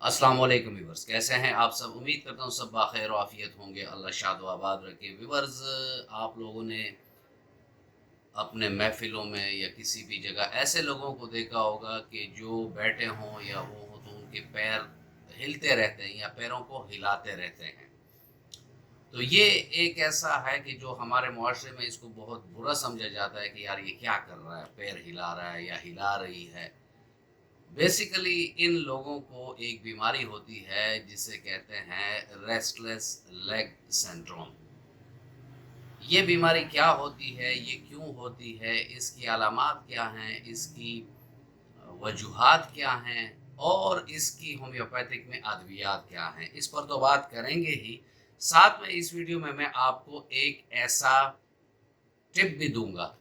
अस्सलाम वालेकुम व्यूवर्स, कैसे हैं आप सब। उम्मीद करता हूँ सब बाखैर और आफियत होंगे। अल्लाह शाद व आबाद रखे। व्यूवर्स, आप लोगों ने अपने महफिलों में या किसी भी जगह ऐसे लोगों को देखा होगा कि जो बैठे हों या वो हो तो उनके पैर हिलते रहते हैं या पैरों को हिलाते रहते हैं। तो ये एक ऐसा है कि जो हमारे मुआशरे में इसको बहुत बुरा समझा जाता है कि यार ये क्या कर रहा है, पैर हिला रहा है या हिला रही है। बेसिकली इन लोगों को एक बीमारी होती है जिसे कहते हैं रेस्टलेस लेग सिंड्रोम। ये बीमारी क्या होती है, ये क्यों होती है, इसकी अलामात क्या हैं, इसकी वजूहात क्या हैं और इसकी होम्योपैथिक में अद्वियात क्या हैं, इस पर तो बात करेंगे ही। साथ में इस वीडियो में मैं आपको एक ऐसा टिप भी दूंगा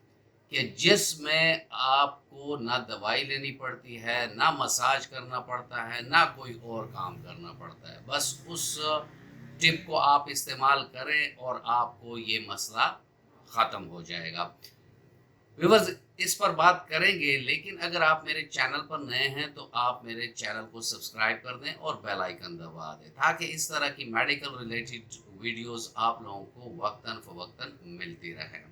कि जिसमें आपको ना दवाई लेनी पड़ती है, ना मसाज करना पड़ता है, ना कोई और काम करना पड़ता है। बस उस टिप को आप इस्तेमाल करें और आपको ये मसला ख़त्म हो जाएगा। व्यूअर्स, इस पर बात करेंगे, लेकिन अगर आप मेरे चैनल पर नए हैं तो आप मेरे चैनल को सब्सक्राइब कर दें और बेल आइकन दबा दें ताकि इस तरह की मेडिकल रिलेटेड वीडियोस आप लोगों को वक्तन फ़वक्तन मिलती रहें।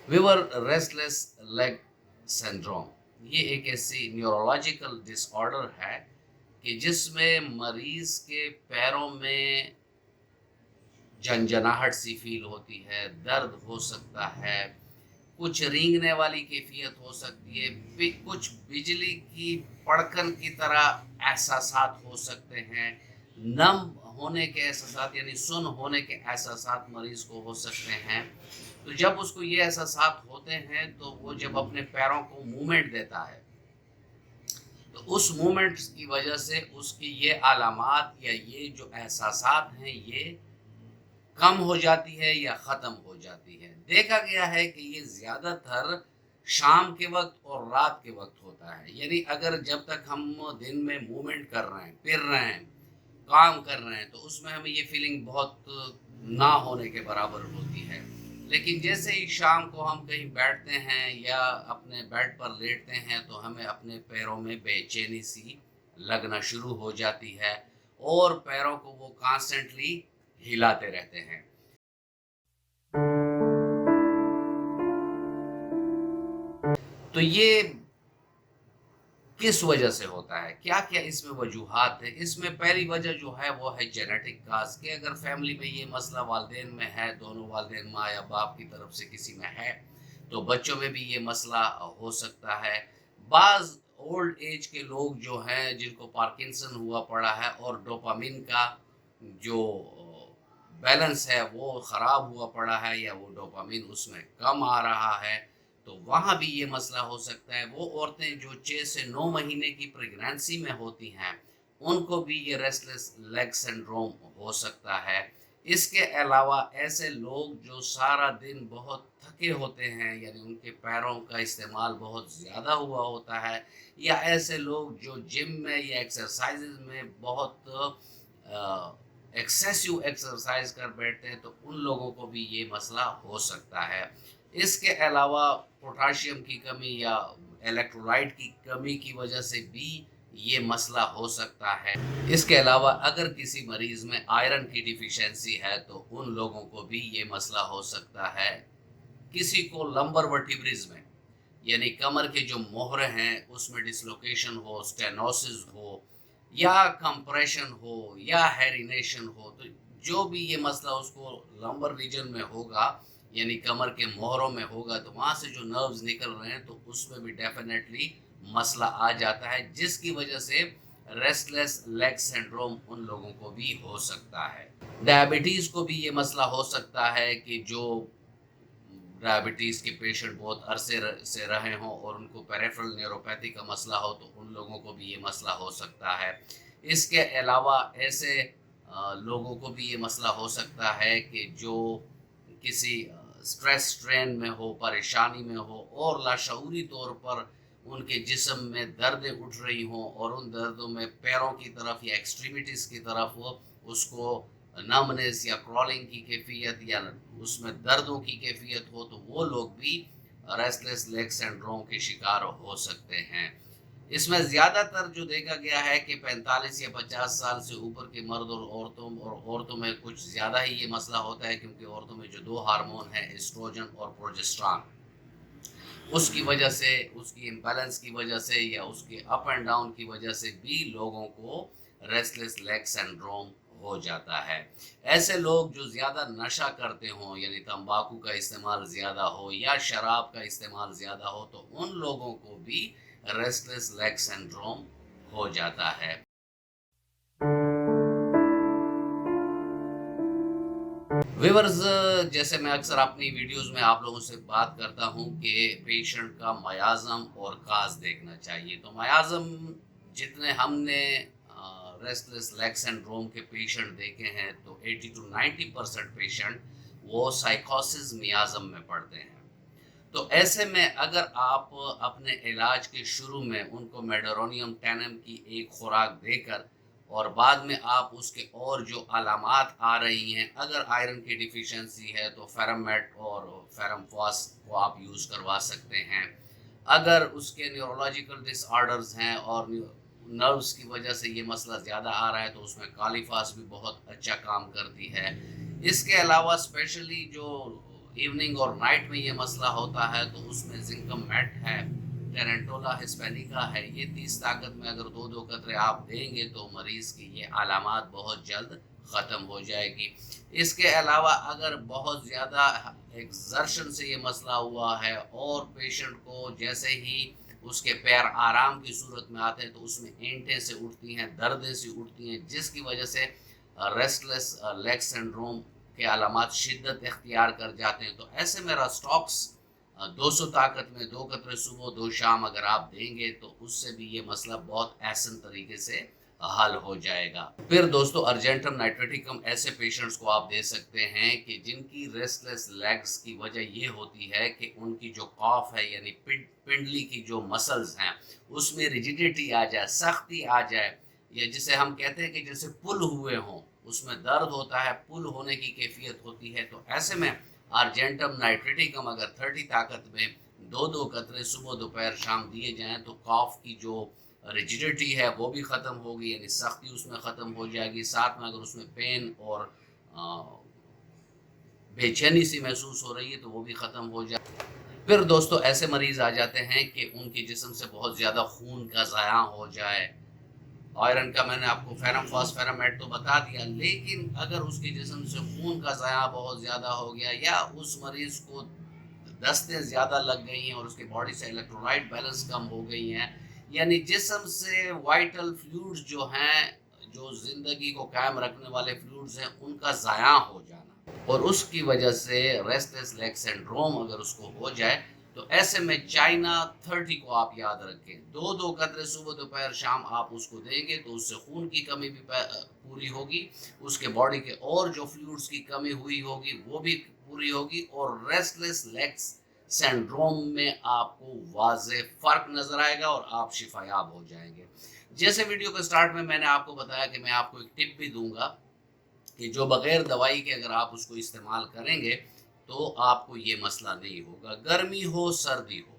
व्यूअर, रेस्टलेस लेग सिंड्रोम ये एक ऐसी न्यूरोलॉजिकल डिसऑर्डर है कि जिसमें मरीज के पैरों में झंझनाहट सी फील होती है, दर्द हो सकता है, कुछ रेंगने वाली कैफियत हो सकती है, कुछ बिजली की पड़कन की तरह एहसासात हो सकते हैं, नम होने के एहसासात यानी सुन होने के एहसासात मरीज को हो सकते हैं। तो जब उसको ये एहसासात होते हैं तो वो जब अपने पैरों को मूवमेंट देता है तो उस मूवमेंट की वजह से उसकी ये अलामात या ये जो एहसासात हैं ये कम हो जाती है या ख़त्म हो जाती है। देखा गया है कि ये ज़्यादातर शाम के वक्त और रात के वक्त होता है। यानी अगर जब तक हम दिन में मूवमेंट कर रहे हैं, फिर रहे हैं, काम कर रहे हैं, तो उसमें हमें ये फीलिंग बहुत ना होने के बराबर होती है। लेकिन जैसे ही शाम को हम कहीं बैठते हैं या अपने बेड पर लेटते हैं तो हमें अपने पैरों में बेचैनी सी लगना शुरू हो जाती है और पैरों को वो कॉन्स्टेंटली हिलाते रहते हैं। तो ये किस वजह से होता है, क्या क्या इसमें वजूहात है। इसमें पहली वजह जो है वो है जेनेटिक काज के अगर फैमिली में ये मसला वालदेन में है, दोनों वालदेन माँ या बाप की तरफ से किसी में है तो बच्चों में भी ये मसला हो सकता है। बाज ओल्ड एज के लोग जो हैं जिनको पार्किंसन हुआ पड़ा है और डोपामिन का जो बैलेंस है वो ख़राब हुआ पड़ा है या वो डोपामिन उसमें कम आ रहा है तो वहाँ भी ये मसला हो सकता है। वो औरतें जो 6 से 9 महीने की प्रेगनेंसी में होती हैं उनको भी ये रेस्टलेस लेग सिंड्रोम हो सकता है। इसके अलावा ऐसे लोग जो सारा दिन बहुत थके होते हैं यानी उनके पैरों का इस्तेमाल बहुत ज़्यादा हुआ होता है या ऐसे लोग जो जिम में या एक्सरसाइज में बहुत एक्सेसिव एक्सरसाइज कर बैठते हैं तो उन लोगों को भी ये मसला हो सकता है। इसके अलावा पोटाशियम की कमी या इलेक्ट्रोलाइट की कमी की वजह से भी ये मसला हो सकता है। इसके अलावा अगर किसी मरीज में आयरन की डिफिशियंसी है तो उन लोगों को भी ये मसला हो सकता है। किसी को लंबर वर्टिब्रिज में यानी कमर के जो मोहरे हैं उसमें डिसलोकेशन हो, स्टेनोसिस हो या कंप्रेशन हो या हेरिनेशन हो तो जो भी ये मसला उसको लंबर रीजन में होगा यानी कमर के मोहरों में होगा तो वहाँ से जो नर्व्स निकल रहे हैं तो उसमें भी डेफिनेटली मसला आ जाता है जिसकी वजह से रेस्टलेस लेग सिंड्रोम उन लोगों को भी हो सकता है। डायबिटीज़ को भी ये मसला हो सकता है कि जो डायबिटीज़ के पेशेंट बहुत अरसे से रहे हों और उनको पेरिफेरल न्यूरोपैथी का मसला हो तो उन लोगों को भी ये मसला हो सकता है। इसके अलावा ऐसे लोगों को भी ये मसला हो सकता है कि जो किसी स्ट्रेस स्ट्रेन में हो, परेशानी में हो और लाशऊरी तौर पर उनके जिस्म में दर्दें उठ रही हों और उन दर्दों में पैरों की तरफ या एक्सट्रीमिटीज़ की तरफ वो उसको नमनेस या क्रॉलिंग की कैफियत या उसमें दर्दों की कैफियत हो तो वो लोग भी ریسٹلیس لیگ سنڈروم کے شکار ہو سکتے ہیں۔ اس میں زیادہ تر جو دیکھا گیا ہے کہ 45 یا 50 سال سے اوپر کے مرد اور عورتوں میں کچھ زیادہ ہی یہ مسئلہ ہوتا ہے، کیونکہ عورتوں میں جو 2 ہارمون ہیں ایسٹروجن اور پروجسٹران، اس کی وجہ سے، اس کی امبیلنس کی وجہ سے یا اس کے اپ اینڈ ڈاؤن کی وجہ سے بھی لوگوں کو ریسٹلیس لیگ سنڈروم ہو جاتا ہے۔ ایسے لوگ جو زیادہ نشہ کرتے ہوں، یعنی تمباکو کا استعمال زیادہ ہو یا شراب کا استعمال زیادہ ہو، تو ان لوگوں کو بھی ریسٹلیس لیگ سنڈروم ہو جاتا ہے۔ ویورز، جیسے میں اکثر اپنی ویڈیوز میں آپ لوگوں سے بات کرتا ہوں کہ پیشنٹ کا میازم اور کاز دیکھنا چاہیے، تو میازم جتنے ہم نے ریسٹلیس لیگ سنڈروم کے پیشنٹ دیکھے ہیں تو 80 to 90% پیشنٹ وہ سائیکوسس میازم میں پڑتے ہیں۔ تو ایسے میں اگر آپ اپنے علاج کے شروع میں ان کو میڈرونیم 10 کی ایک خوراک دے کر اور بعد میں آپ اس کے اور جو علامات آ رہی ہیں، اگر آئرن کی ڈیفیشنسی ہے تو فیرمیٹ اور فیرمفاس کو آپ یوز کروا سکتے ہیں۔ اگر اس کے نیورولوجیکل ڈس آرڈرز ہیں اور نروز کی وجہ سے یہ مسئلہ زیادہ آ رہا ہے تو اس میں کالیفاس بھی بہت اچھا کام کرتی ہے۔ اس کے علاوہ اسپیشلی جو ایوننگ اور نائٹ میں یہ مسئلہ ہوتا ہے تو اس میں زنکم میٹ ہے، ٹیرنٹولا ہسپینیکا ہے، یہ 30 طاقت میں اگر 2 قطرے آپ دیں گے تو مریض کی یہ علامات بہت جلد ختم ہو جائے گی۔ اس کے علاوہ اگر بہت زیادہ ایکزرشن سے یہ مسئلہ ہوا ہے اور پیشنٹ کو جیسے ہی اس کے پیر آرام کی صورت میں آتے ہیں تو اس میں اینٹیں سے اٹھتی ہیں، دردیں سے اٹھتی ہیں، جس کی وجہ سے ریسٹلیس لیگ سنڈروم کے علامات شدت اختیار کر جاتے ہیں۔ تو ایسے میں راسٹاکس 200 طاقت میں 2 قطرے صبح 2 شام اگر آپ دیں گے تو اس سے بھی یہ مسئلہ بہت احسن طریقے سے حل ہو جائے گا۔ پھر دوستو ارجنٹم نائٹریٹیکم ایسے پیشنٹس کو آپ دے سکتے ہیں کہ جن کی ریسٹلیس لیگز کی وجہ یہ ہوتی ہے کہ ان کی جو کاف ہے یعنی پنڈلی کی جو مسلز ہیں اس میں ریجیڈیٹی آ جائے، سختی آ جائے، یا جسے ہم کہتے ہیں کہ جیسے پل ہوئے ہوں، اس میں درد ہوتا ہے، پل ہونے کی کیفیت ہوتی ہے۔ تو ایسے میں ارجنٹم نائٹریٹیکم اگر 30 طاقت میں 2 قطرے صبح دوپہر شام دیے جائیں تو کاف کی جو ریجیڈیٹی ہے وہ بھی ختم ہوگی، یعنی سختی اس میں ختم ہو جائے گی، ساتھ میں اگر اس میں پین اور بے چینی سی محسوس ہو رہی ہے تو وہ بھی ختم ہو جائے۔ پھر دوستو ایسے مریض آ جاتے ہیں کہ ان کی جسم سے بہت زیادہ خون کا ضیاع ہو جائے۔ آئرن کا میں نے آپ کو فیرمفاس فیرمیٹ تو بتا دیا، لیکن اگر اس کے جسم سے خون کا ضیاع بہت زیادہ ہو گیا یا اس مریض کو دستیں زیادہ لگ گئی ہیں اور اس کے باڈی سے الیکٹرولائٹ بیلنس کم ہو گئی ہیں، یعنی جسم سے وائٹل فلوئڈز جو ہیں، جو زندگی کو قائم رکھنے والے فلوئڈز ہیں، ان کا ضیاع ہو جانا، اور اس کی وجہ سے ریسٹلیس لیگ سنڈروم اگر اس کو ہو جائے تو ایسے میں چائنا 30 کو آپ یاد رکھیں، 2 قطرے صبح دوپہر شام آپ اس کو دیں گے تو اس سے خون کی کمی بھی پوری ہوگی، اس کے باڈی کے اور جو فلوئڈز کی کمی ہوئی ہوگی وہ بھی پوری ہوگی، اور ریسٹلیس لیگز سنڈروم میں آپ کو واضح فرق نظر آئے گا اور آپ شفا یاب ہو جائیں گے۔ جیسے ویڈیو کے سٹارٹ میں نے آپ کو بتایا کہ میں آپ کو ایک ٹپ بھی دوں گا کہ جو بغیر دوائی کے اگر آپ اس کو استعمال کریں گے تو آپ کو یہ مسئلہ نہیں ہوگا۔ گرمی ہو سردی ہو،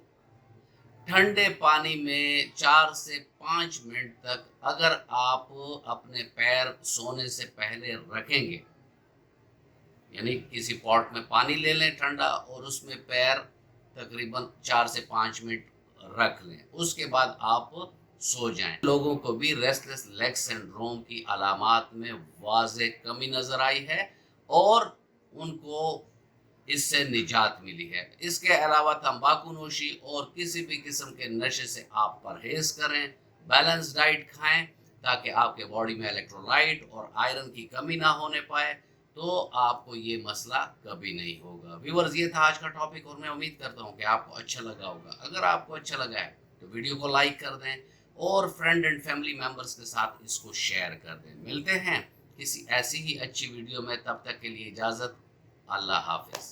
ٹھنڈے پانی میں 4 سے 5 منٹ تک اگر آپ اپنے پیر سونے سے پہلے رکھیں گے، یعنی کسی پاٹ میں پانی لے لیں ٹھنڈا اور اس میں پیر تقریباً 4 سے 5 منٹ رکھ لیں، اس کے بعد آپ سو جائیں۔ لوگوں کو بھی ریسٹلیس لیگ سنڈروم کی علامات میں واضح کمی نظر آئی ہے اور ان کو اس سے نجات ملی ہے۔ اس کے علاوہ تمباکو نوشی اور کسی بھی قسم کے نشے سے آپ پرہیز کریں، بیلنس ڈائٹ کھائیں تاکہ آپ کے باڈی میں الیکٹرولائٹ اور آئرن کی کمی نہ ہونے پائے، تو آپ کو یہ مسئلہ کبھی نہیں ہوگا۔ ویورز، یہ تھا آج کا ٹاپک اور میں امید کرتا ہوں کہ آپ کو اچھا لگا ہوگا۔ اگر آپ کو اچھا لگا ہے تو ویڈیو کو لائک کر دیں اور فرینڈ اینڈ فیملی ممبرز کے ساتھ اس کو شیئر کر دیں۔ ملتے ہیں کسی ایسی ہی اچھی ویڈیو میں، تب تک کے لیے اجازت، اللہ حافظ۔